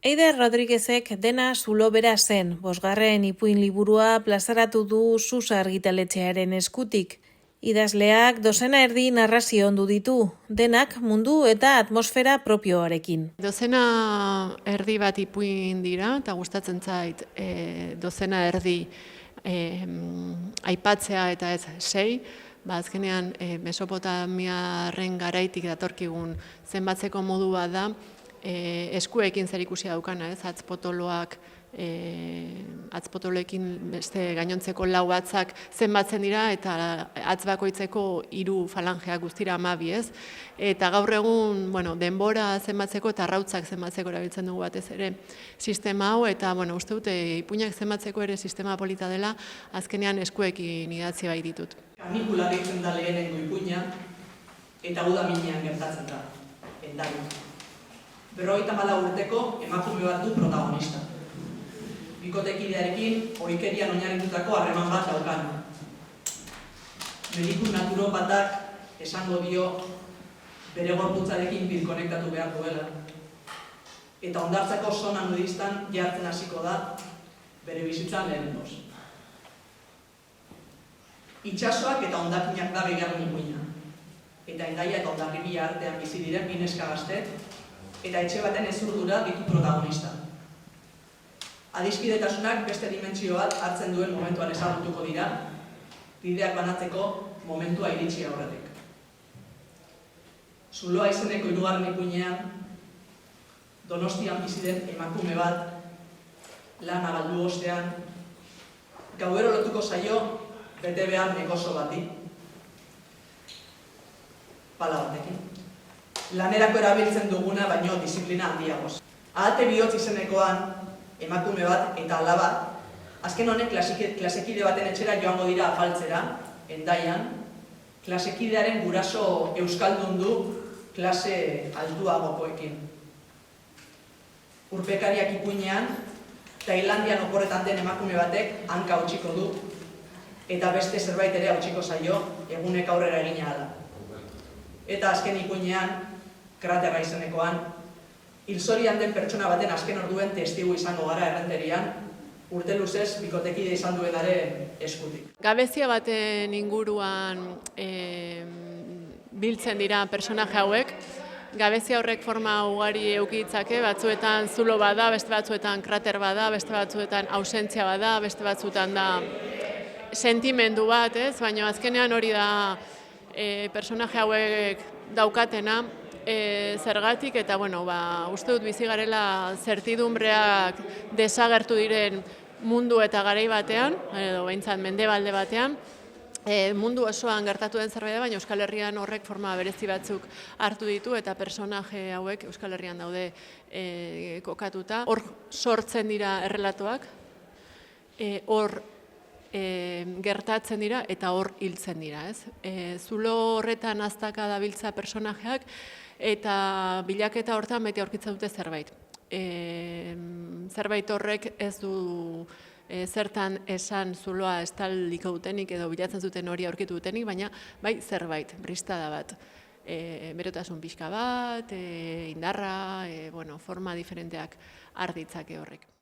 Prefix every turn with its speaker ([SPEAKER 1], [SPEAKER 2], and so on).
[SPEAKER 1] Eider Rodriguezek Dena zulo bera zen, 5. ipuin liburua plazaratu du Susa argitaletxearen eskutik. Idazleak 2 narrazio ondu ditu, denak mundu eta atmosfera propioarekin.
[SPEAKER 2] 2 bat ipuin dira, eta gustatzen zait 2 aipatzea eta ez 6, azkenean Mesopotamiarren garaitik datorkigun zenbatzeko modu bat da, eskuekin zer ikusia daukana, ez? Atzpotoloekin beste gainontzeko 4 batzak zenbatzen dira eta atz bakoitzeko 3 falangeak guztira 12, ez? Eta gaur egun, denbora zenbatzeko eta arrautzak zenbatzeko erabiltzen dugu batez ere sistema hau, eta uste dute ipuinak zenbatzeko ere sistema polita dela, azkenean eskuekin idatzi bai ditut.
[SPEAKER 3] Kanikula deitzen da lehenengo ipuina, eta udaminean gertatzen da, endari. 54 urteko emakume bat du protagonista. Bikotekidearekin ohikerian oinarritutako harreman bat daukan. Mediku naturopatak esango dio bere gorputzarekin birkonektatu behar duela. Eta hondartzako zona nudistan jartzen hasiko da bere bizitzan lehenengoz. Itsasoak eta hondakinak da bigarren ipuina. Eta Hendaia eta Hondarribia artean bizi diren 2 neska gazte, eta etxe baten hezurdura ditu protagonista. Adiskidetasunak beste dimentsio bat hartzen duen momentuan ezagutuko dira, bideak banatzeko momentua iritsi aurretik. Zuloa izeneko 3. ipuinean, Donostian bizi den emakume bat, lana galdu ostean, gauero lotuko zaio bete behar negozo bati, pala batekin. Lanerako erabiltzen duguna baino disiplina handiagoz. Ahate bihotz izenekoan, emakume bat eta alaba, azken honek klasekide baten etxera joango dira afaltzera, Hendaian, klasekidearen guraso euskaldun du klase altuagokoekin. Urpekariak ipuinean, Tailandian oporretan den emakume batek hanka hautsiko du, eta beste zerbait ere hautsiko zaio egunek aurrera egina da. Eta azken ipuinean, Kraterra izenekoan, hilzorian den pertsona baten azken orduen testigu izango gara errenterian, urte luzez bikotekide izan duenaren eskutik.
[SPEAKER 2] Gabezia baten inguruan biltzen dira personaje hauek. Gabezia horrek forma ugari eduki ditzake, batzuetan zulo bada, beste batzuetan krater bada, beste batzuetan ausentzia bada, beste batzuetan da sentimendu bat, ez? Baina azkenean hori da personaje hauek daukatena, zergatik, eta uste dut bizi garela zertidumbreak desagertu diren mundu eta garai batean, edo behintzat mendebalde batean, mundu osoan gertatu den zerbait da, baina Euskal Herrian horrek forma berezi batzuk hartu ditu, eta personaje hauek Euskal Herrian daude kokatuta. Hor sortzen dira errelatoak, hor gertatzen dira eta hor hiltzen dira, ez? Zulo horretan aztaka dabiltza personajeak, eta bilaketa hortan beti aurkitzen dute zerbait. Zerbait horrek ez du zertan esan zuloa estaliko dutenik edo bilatzen zuten hori aurkitu dutenik, baina bai zerbait, bristada bat, berotasun pixka bat, indarra, forma diferenteak har ditzake horrek.